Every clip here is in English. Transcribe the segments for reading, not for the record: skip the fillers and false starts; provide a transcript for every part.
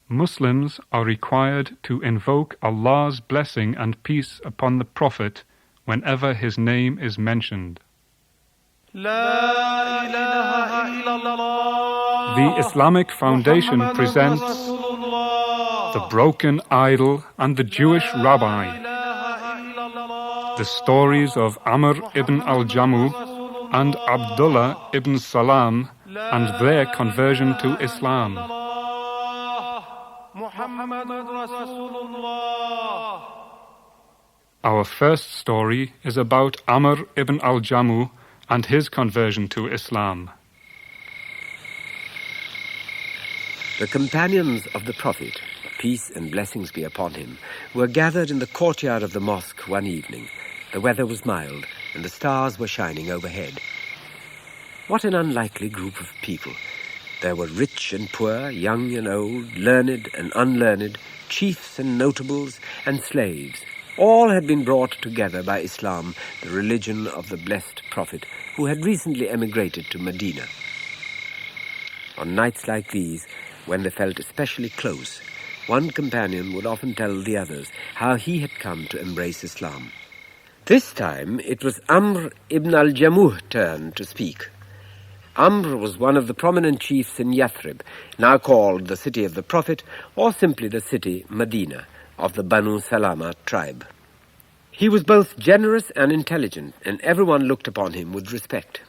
Muslims are required to invoke Allah's blessing and peace upon the Prophet whenever his name is mentioned. The Islamic Foundation presents The Broken Idol and the Jewish Rabbi, the stories of Amr ibn al-Jamuh and Abdullah ibn Salam and their conversion to Islam. Our first story is about Amr ibn al-Jamuh and his conversion to Islam. The companions of the Prophet, peace and blessings be upon him, were gathered in the courtyard of the mosque one evening. The weather was mild and the stars were shining overhead. What an unlikely group of people. There were rich and poor, young and old, learned and unlearned, chiefs and notables and slaves. All had been brought together by Islam, the religion of the blessed Prophet, who had recently emigrated to Medina. On nights like these, when they felt especially close, one companion would often tell the others how he had come to embrace Islam. This time it was Amr ibn al-Jamuh's turn to speak. Amr was one of the prominent chiefs in Yathrib, now called the city of the Prophet, or simply the city Medina, of the Banu Salama tribe. He was both generous and intelligent, and everyone looked upon him with respect.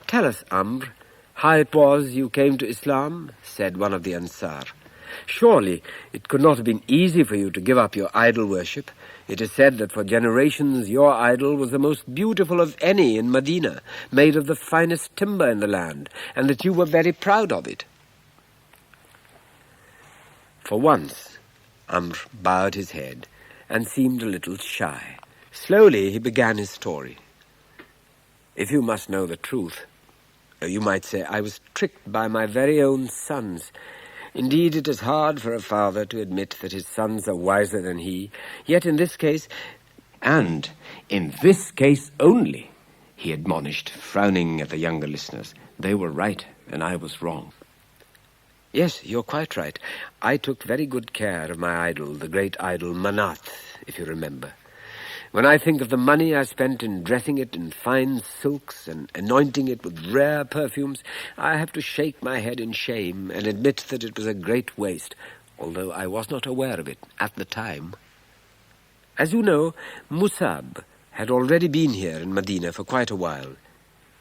"Tell us, Amr, how it was you came to Islam," said one of the Ansar. "Surely it could not have been easy for you to give up your idol worship. It is said that for generations your idol was the most beautiful of any in Medina, made of the finest timber in the land, and that you were very proud of it." For once, Amr bowed his head and seemed a little shy. Slowly he began his story. "If you must know the truth, you might say I was tricked by my very own sons. Indeed, it is hard for a father to admit that his sons are wiser than he. Yet in this case, and in this case only," he admonished, frowning at the younger listeners, "they were right and I was wrong." "Yes, you're quite right. I took very good care of my idol, the great idol Manat, if you remember. When I think of the money I spent in dressing it in fine silks and anointing it with rare perfumes, I have to shake my head in shame and admit that it was a great waste, although I was not aware of it at the time. As you know, Musab had already been here in Medina for quite a while.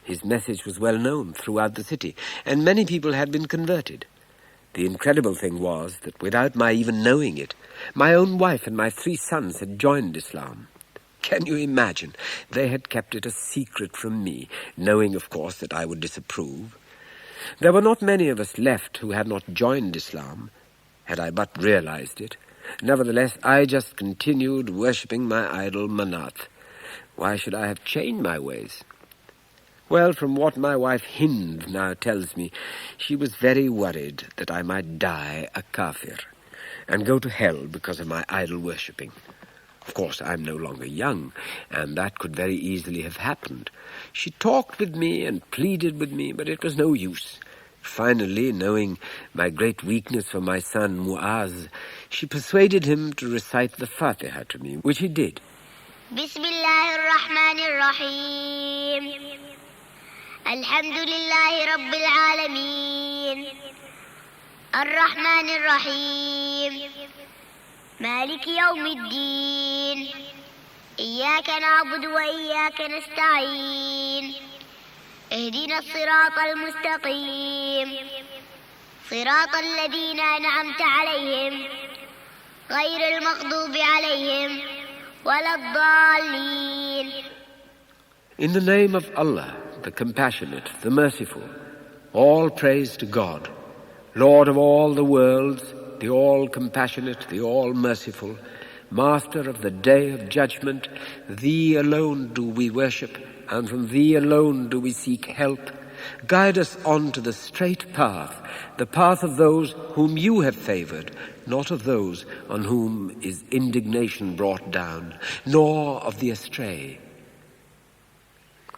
His message was well known throughout the city, and many people had been converted. The incredible thing was that without my even knowing it, my own wife and my 3 sons had joined Islam. Can you imagine? They had kept it a secret from me, knowing, of course, that I would disapprove. There were not many of us left who had not joined Islam, had I but realized it. Nevertheless, I just continued worshipping my idol Manat. Why should I have changed my ways? Well, from what my wife Hind now tells me, she was very worried that I might die a kafir and go to hell because of my idol worshipping. Of course, I'm no longer young, and that could very easily have happened. She talked with me and pleaded with me, but it was no use. Finally, knowing my great weakness for my son Muaz, she persuaded him to recite the Fatiha to me, which he did. Bismillahir-Rahmanir-Rahim. Alhamdulillahi Rabbil Alameen. Ar-Rahmanir-Rahim. مالك يوم الدين إياك نعبد وإياك نستعين اهدنا الصراط المستقيم صراط الذين أنعمت عليهم غير المغضوب عليهم ولا الضالين. In the name of Allah, the Compassionate, the Merciful, all praise to God, Lord of all the worlds, the all-compassionate, the all-merciful, Master of the Day of Judgment. Thee alone do we worship, and from Thee alone do we seek help. Guide us on to the straight path, the path of those whom You have favored, not of those on whom is indignation brought down, nor of the astray.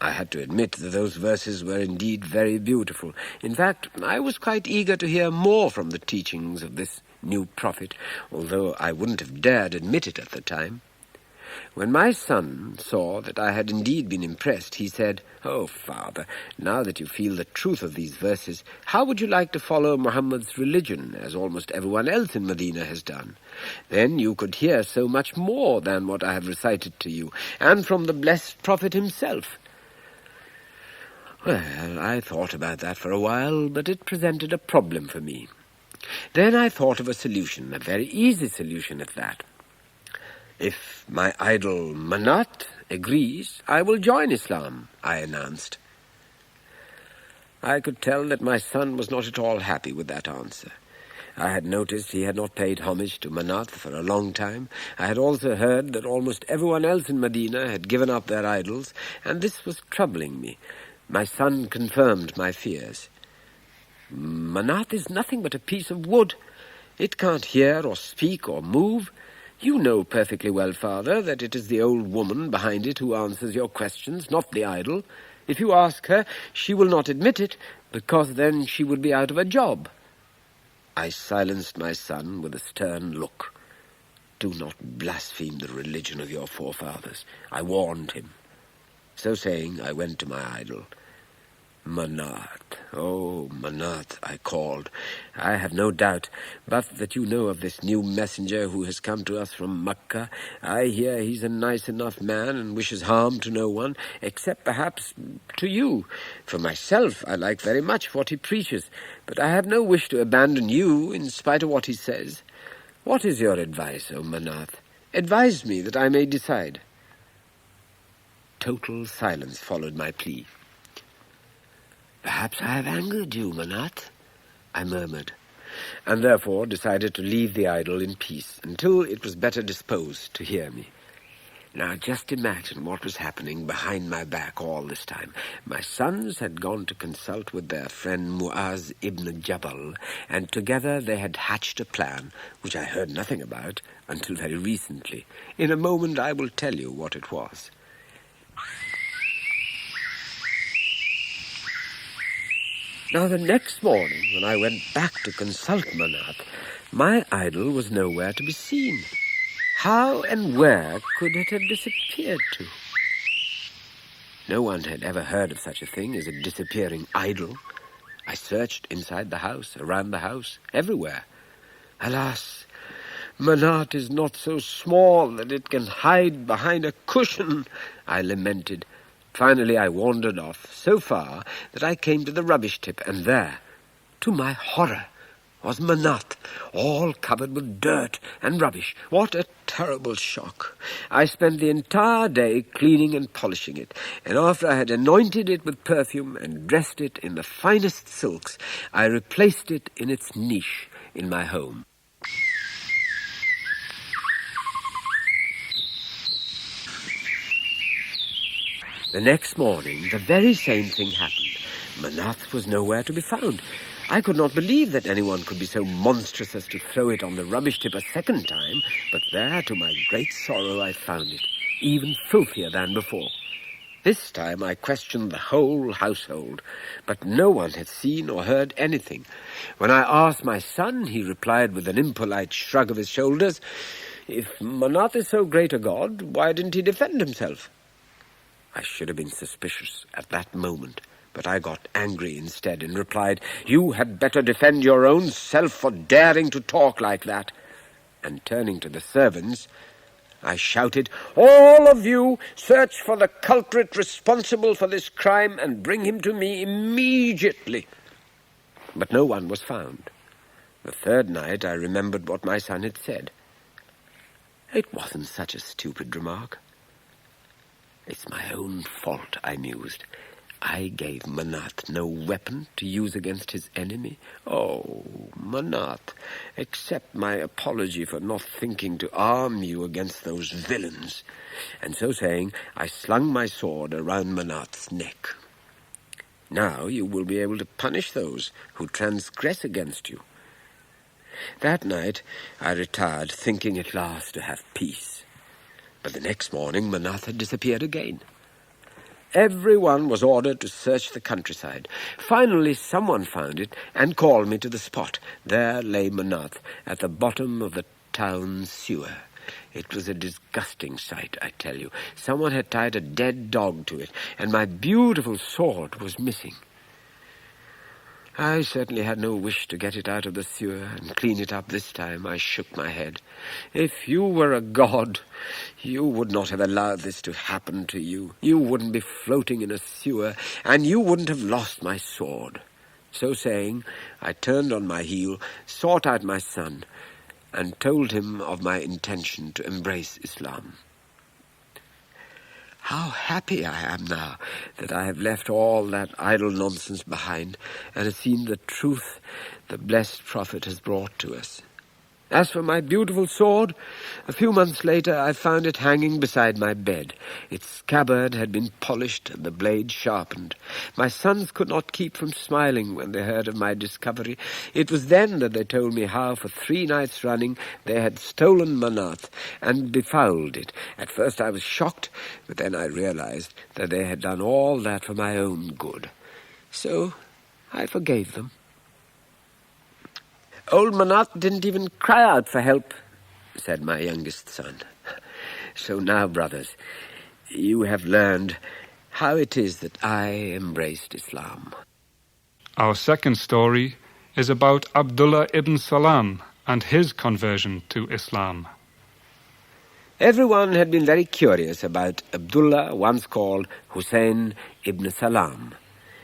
I had to admit that those verses were indeed very beautiful. In fact, I was quite eager to hear more from the teachings of this new prophet, although I wouldn't have dared admit it at the time. When my son saw that I had indeed been impressed, he said, "Oh, father, now that you feel the truth of these verses, how would you like to follow Muhammad's religion, as almost everyone else in Medina has done? Then you could hear so much more than what I have recited to you, and from the blessed Prophet himself." Well, I thought about that for a while, but it presented a problem for me. Then I thought of a solution, a very easy solution at that. "If my idol Manat agrees, I will join Islam," I announced. I could tell that my son was not at all happy with that answer. I had noticed he had not paid homage to Manat for a long time. I had also heard that almost everyone else in Medina had given up their idols, and this was troubling me. My son confirmed my fears. "Manat is nothing but a piece of wood. It can't hear or speak or move. You know perfectly well, father, that it is the old woman behind it who answers your questions, not the idol. If you ask her, she will not admit it, because then she would be out of a job." I silenced my son with a stern look. "Do not blaspheme the religion of your forefathers," I warned him. So saying, I went to my idol. "Manat, oh, Manat," I called. "I have no doubt but that you know of this new messenger who has come to us from Mecca. I hear he's a nice enough man and wishes harm to no one, except perhaps to you. For myself, I like very much what he preaches, but I have no wish to abandon you in spite of what he says. What is your advice, O Manat? Advise me that I may decide." Total silence followed my plea. "Perhaps I have angered you, Manat," I murmured, and therefore decided to leave the idol in peace until it was better disposed to hear me. Now just imagine what was happening behind my back all this time. My sons had gone to consult with their friend Muaz ibn Jabal, and together they had hatched a plan, which I heard nothing about until very recently. In a moment I will tell you what it was. Now the next morning, when I went back to consult Manat, my idol was nowhere to be seen. How and where could it have disappeared to? No one had ever heard of such a thing as a disappearing idol. I searched inside the house, around the house, everywhere. Alas, Manat is not so small that it can hide behind a cushion, I lamented. Finally I wandered off so far that I came to the rubbish tip, and there, to my horror, was Manat, all covered with dirt and rubbish. What a terrible shock! I spent the entire day cleaning and polishing it, and after I had anointed it with perfume and dressed it in the finest silks, I replaced it in its niche in my home. The next morning, the very same thing happened. Manat was nowhere to be found. I could not believe that anyone could be so monstrous as to throw it on the rubbish tip a second time, but there, to my great sorrow, I found it, even filthier than before. This time I questioned the whole household, but no one had seen or heard anything. When I asked my son, he replied with an impolite shrug of his shoulders, "If Manat is so great a god, why didn't he defend himself?" I should have been suspicious at that moment, but I got angry instead and replied, "You had better defend your own self for daring to talk like that." And turning to the servants, I shouted, "All of you, search for the culprit responsible for this crime and bring him to me immediately." But no one was found. The third night I remembered what my son had said. It wasn't such a stupid remark. It's my own fault, I mused. I gave Manat no weapon to use against his enemy. Oh, Manat, accept my apology for not thinking to arm you against those villains. And so saying, I slung my sword around Manat's neck. Now you will be able to punish those who transgress against you. That night I retired, thinking at last to have peace. But the next morning Manat had disappeared again. Everyone was ordered to search the countryside. Finally, someone found it and called me to the spot. There lay Murad, at the bottom of the town sewer. It was a disgusting sight, I tell you. Someone had tied a dead dog to it, and my beautiful sword was missing. I certainly had no wish to get it out of the sewer and clean it up this time. I shook my head. If you were a god, you would not have allowed this to happen to you. You wouldn't be floating in a sewer, and you wouldn't have lost my sword. So saying, I turned on my heel, sought out my son, and told him of my intention to embrace Islam. How happy I am now that I have left all that idle nonsense behind and have seen the truth the blessed Prophet has brought to us. As for my beautiful sword, a few months later I found it hanging beside my bed. Its scabbard had been polished and the blade sharpened. My sons could not keep from smiling when they heard of my discovery. It was then that they told me how for 3 nights running they had stolen Murad and befouled it. At first I was shocked, but then I realized that they had done all that for my own good. So I forgave them. Old Murad didn't even cry out for help, said my youngest son. So now, brothers, you have learned how it is that I embraced Islam. Our second story is about Abdullah ibn Salam and his conversion to Islam. Everyone had been very curious about Abdullah, once called Hussein ibn Salam.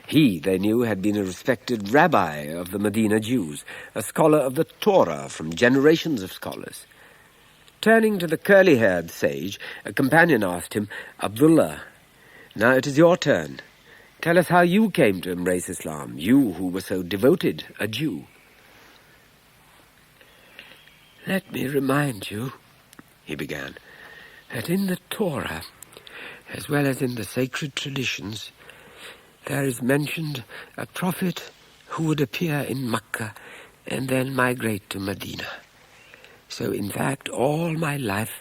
He, they knew, had been a respected rabbi of the Medina Jews, a scholar of the Torah from generations of scholars. Turning to the curly-haired sage, a companion asked him, Abdullah, now it is your turn. Tell us how you came to embrace Islam, you who were so devoted a Jew. Let me remind you, he began, that in the Torah, as well as in the sacred traditions, there is mentioned a prophet who would appear in Mecca and then migrate to Medina. So in fact, all my life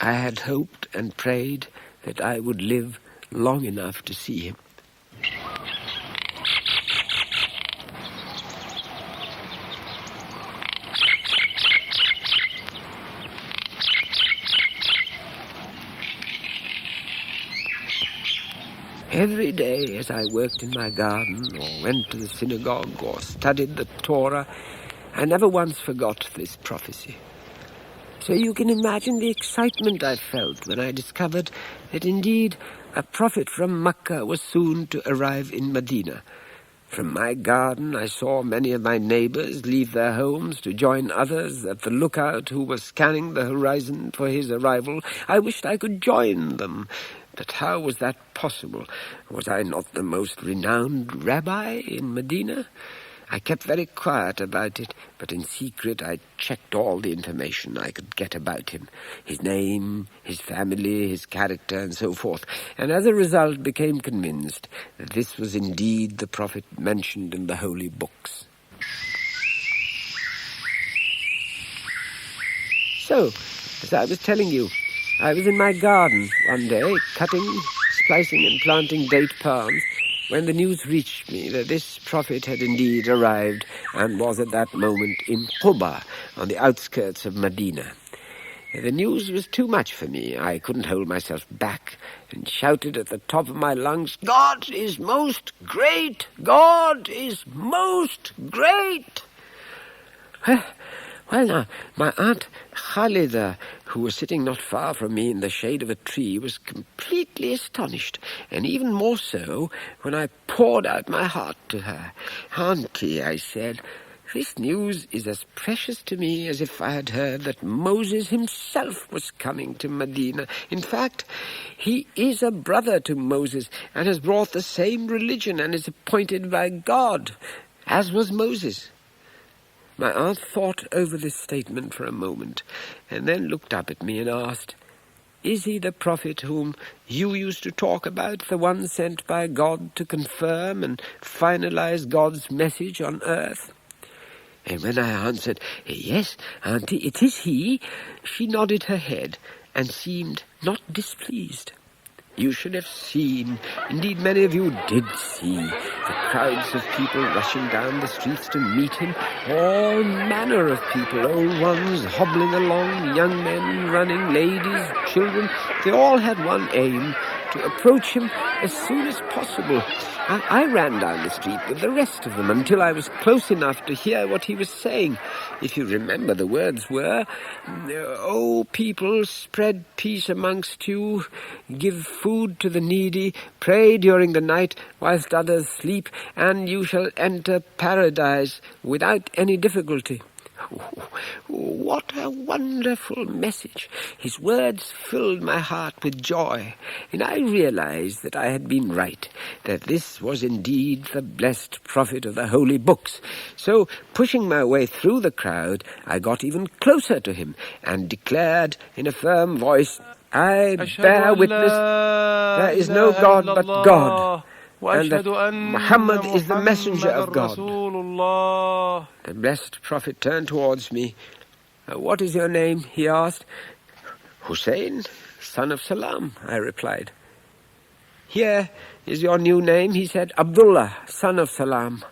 I had hoped and prayed that I would live long enough to see him. Every day as I worked in my garden or went to the synagogue or studied the Torah, I never once forgot this prophecy. So you can imagine the excitement I felt when I discovered that indeed a prophet from Mecca was soon to arrive in Medina. From my garden I saw many of my neighbors leave their homes to join others at the lookout who were scanning the horizon for his arrival. I wished I could join them. But how was that possible? Was I not the most renowned rabbi in Medina? I kept very quiet about it, but in secret I checked all the information I could get about him, his name, his family, his character, and so forth, and as a result became convinced that this was indeed the prophet mentioned in the holy books. So, as I was telling you, I was in my garden one day, cutting, splicing and planting date palms, when the news reached me that this prophet had indeed arrived and was at that moment in Quba, on the outskirts of Medina. The news was too much for me. I couldn't hold myself back and shouted at the top of my lungs, God is most great! God is most great! Well, now, my Aunt Khalida, who was sitting not far from me in the shade of a tree, was completely astonished, and even more so when I poured out my heart to her. Auntie, I said, this news is as precious to me as if I had heard that Moses himself was coming to Medina. In fact, he is a brother to Moses and has brought the same religion and is appointed by God, as was Moses. My aunt thought over this statement for a moment, and then looked up at me and asked, Is he the prophet whom you used to talk about, the one sent by God to confirm and finalize God's message on earth? And when I answered, Yes, Auntie, it is he, she nodded her head and seemed not displeased. You should have seen, indeed many of you did see, the crowds of people rushing down the streets to meet him, all manner of people, old ones hobbling along, young men running, ladies, children. They all had one aim, to approach him as soon as possible. I ran down the street with the rest of them until I was close enough to hear what he was saying. If you remember, the words were, "O people, spread peace amongst you, give food to the needy, pray during the night whilst others sleep, and you shall enter paradise without any difficulty." What a wonderful message! His words filled my heart with joy, and I realized that I had been right, that this was indeed the blessed prophet of the holy books. So, pushing my way through the crowd, I got even closer to him and declared in a firm voice, "I bear witness there is no God but God, and that Muhammad is the messenger of God." The blessed prophet turned towards me. "What is your name?" he asked. "Hussein, son of Salam," I replied. "Here is your new name," he said. "Abdullah, son of Salam."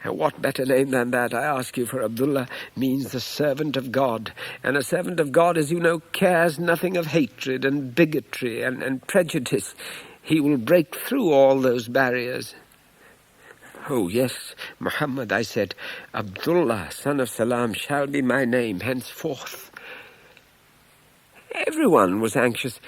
What better name than that, I ask you, for Abdullah means the servant of God. And a servant of God, as you know, cares nothing of hatred and bigotry and prejudice. He will break through all those barriers. "Oh, yes, Muhammad," I said. "Abdullah, son of Salam, shall be my name henceforth." Everyone was anxious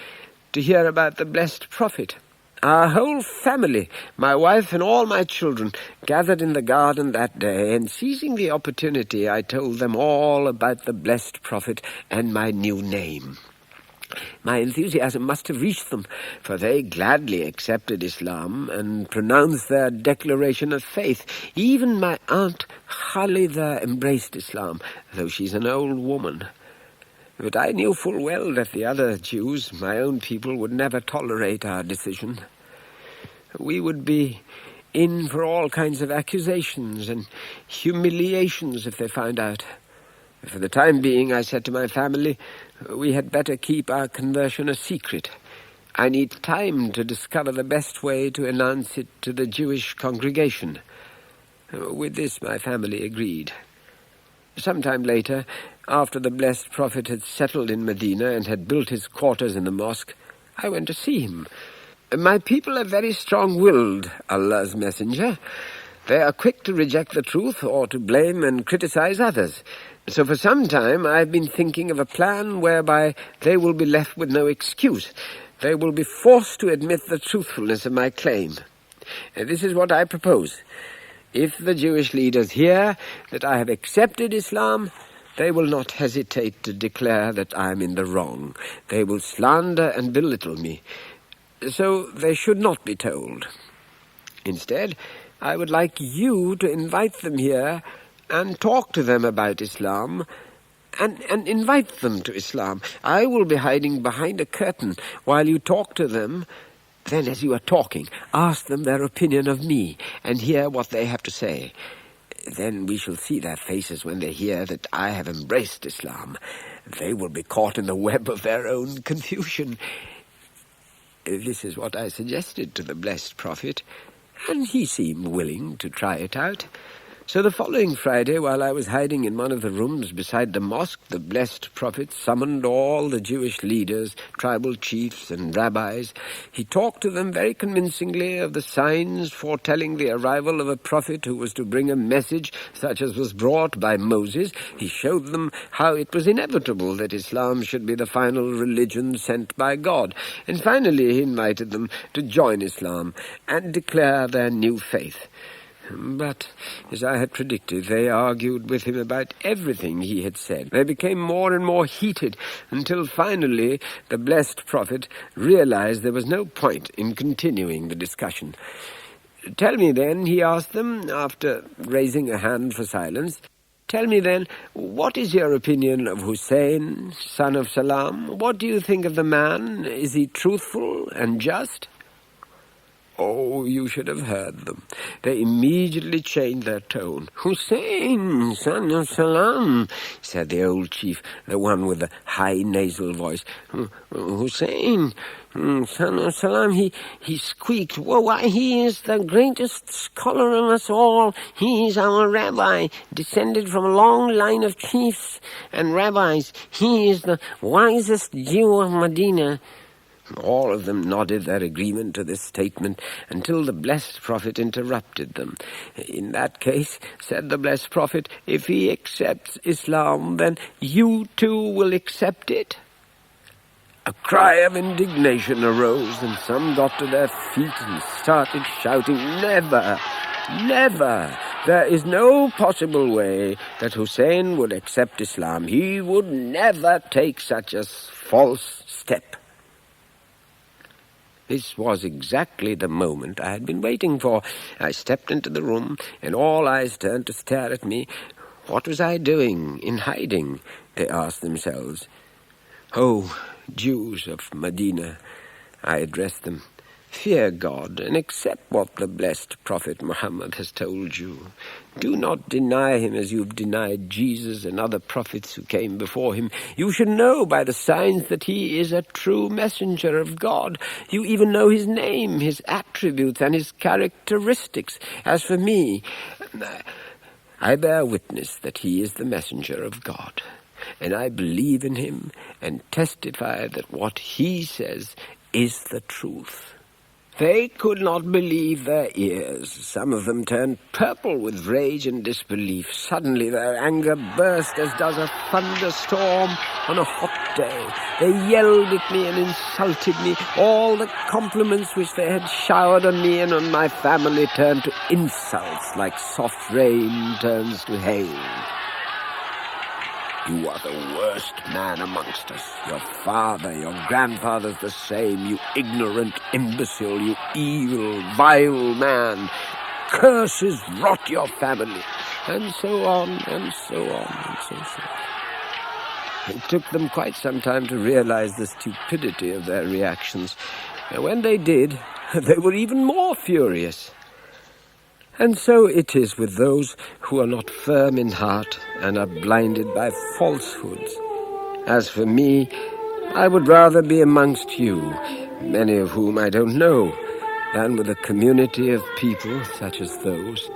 to hear about the blessed prophet. Our whole family, my wife and all my children, gathered in the garden that day, and seizing the opportunity, I told them all about the blessed prophet and my new name. My enthusiasm must have reached them, for they gladly accepted Islam and pronounced their declaration of faith. Even my aunt Khalida embraced Islam, though she's an old woman. But I knew full well that the other Jews, my own people, would never tolerate our decision. We would be in for all kinds of accusations and humiliations if they found out. For the time being, I said to my family, we had better keep our conversion a secret. I need time to discover the best way to announce it to the Jewish congregation. With this, my family agreed. Some time later, after the blessed prophet had settled in Medina and had built his quarters in the mosque, I went to see him. My people are very strong-willed, Allah's messenger. They are quick to reject the truth or to blame and criticize others. So for some time I've been thinking of a plan whereby they will be left with no excuse. They will be forced to admit the truthfulness of my claim. This is what I propose. If the Jewish leaders hear that I have accepted Islam, they will not hesitate to declare that I am in the wrong. They will slander and belittle me. So they should not be told. Instead, I would like you to invite them here and talk to them about Islam and invite them to Islam. I will be hiding behind a curtain while you talk to them. Then, as you are talking, ask them their opinion of me and hear what they have to say. Then we shall see their faces when they hear that I have embraced Islam. They will be caught in the web of their own confusion. This is what I suggested to the blessed prophet, and he seemed willing to try it out. So the following Friday, while I was hiding in one of the rooms beside the mosque, the blessed prophet summoned all the Jewish leaders, tribal chiefs and rabbis. He talked to them very convincingly of the signs foretelling the arrival of a prophet who was to bring a message such as was brought by Moses. He showed them how it was inevitable that Islam should be the final religion sent by God. And finally he invited them to join Islam and declare their new faith. But, as I had predicted, they argued with him about everything he had said. They became more and more heated, until finally the blessed prophet realized there was no point in continuing the discussion. "Tell me then," he asked them, after raising a hand for silence, "tell me then, what is your opinion of Hussein, son of Salam? What do you think of the man? Is he truthful and just?" Oh, you should have heard them. They immediately changed their tone. "Hussein, son of Salam," said the old chief, the one with the high nasal voice. "Hussein, son of Salam," he squeaked. "Why, he is the greatest scholar of us all. He is our rabbi, descended from a long line of chiefs and rabbis. He is the wisest Jew of Medina." All of them nodded their agreement to this statement until the blessed Prophet interrupted them. "In that case," said the blessed Prophet, "if he accepts Islam, then you too will accept it." A cry of indignation arose, and some got to their feet and started shouting, "Never! Never! There is no possible way that Hussein would accept Islam. He would never take such a false step." This was exactly the moment I had been waiting for. I stepped into the room, and all eyes turned to stare at me. What was I doing in hiding? They asked themselves. "Oh, Jews of Medina," I addressed them, "fear God and accept what the blessed Prophet Muhammad has told you. Do not deny him as you've denied Jesus and other prophets who came before him. You should know by the signs that he is a true messenger of God. You even know his name, his attributes, and his characteristics. As for me, I bear witness that he is the messenger of God, and I believe in him and testify that what he says is the truth." They could not believe their ears. Some of them turned purple with rage and disbelief. Suddenly their anger burst as does a thunderstorm on a hot day. They yelled at me and insulted me. All the compliments which they had showered on me and on my family turned to insults like soft rain turns to hail. "You are the worst man amongst us. Your father, your grandfather's the same. You ignorant imbecile, you evil, vile man. Curses rot your family." And so on, and so on, and so forth. It took them quite some time to realize the stupidity of their reactions. And when they did, they were even more furious. And so it is with those who are not firm in heart and are blinded by falsehoods. As for me, I would rather be amongst you, many of whom I don't know, than with a community of people such as those.